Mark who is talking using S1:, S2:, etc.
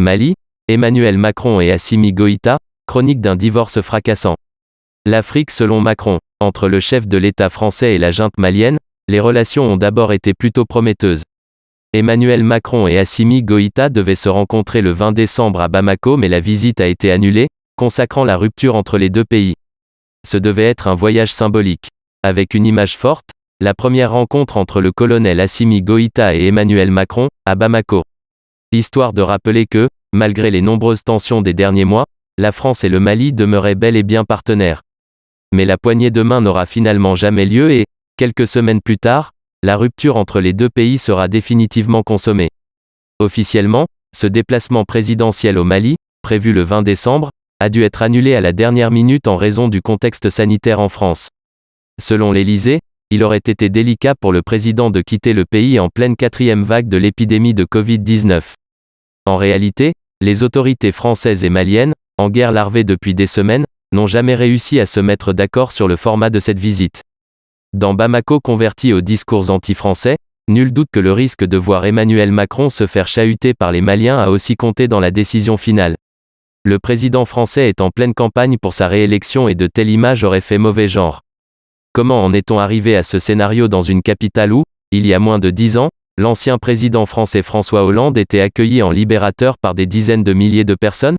S1: Mali, Emmanuel Macron et Assimi Goïta, chronique d'un divorce fracassant. L'Afrique selon Macron. Entre le chef de l'État français et la junte malienne, les relations ont d'abord été plutôt prometteuses. Emmanuel Macron et Assimi Goïta devaient se rencontrer le 20 décembre à Bamako, mais la visite a été annulée, consacrant la rupture entre les deux pays. Ce devait être un voyage symbolique. Avec une image forte, la première rencontre entre le colonel Assimi Goïta et Emmanuel Macron, à Bamako. Histoire de rappeler que, malgré les nombreuses tensions des derniers mois, la France et le Mali demeuraient bel et bien partenaires. Mais la poignée de main n'aura finalement jamais lieu et, quelques semaines plus tard, la rupture entre les deux pays sera définitivement consommée. Officiellement, ce déplacement présidentiel au Mali, prévu le 20 décembre, a dû être annulé à la dernière minute en raison du contexte sanitaire en France. Selon l'Élysée, il aurait été délicat pour le président de quitter le pays en pleine 4e vague de l'épidémie de Covid-19. En réalité, les autorités françaises et maliennes, en guerre larvée depuis des semaines, n'ont jamais réussi à se mettre d'accord sur le format de cette visite. Dans Bamako converti aux discours anti-français, nul doute que le risque de voir Emmanuel Macron se faire chahuter par les Maliens a aussi compté dans la décision finale. Le président français est en pleine campagne pour sa réélection et de telles images auraient fait mauvais genre. Comment en est-on arrivé à ce scénario dans une capitale où, il y a moins de 10 ans, l'ancien président français François Hollande était accueilli en libérateur par des dizaines de milliers de personnes ?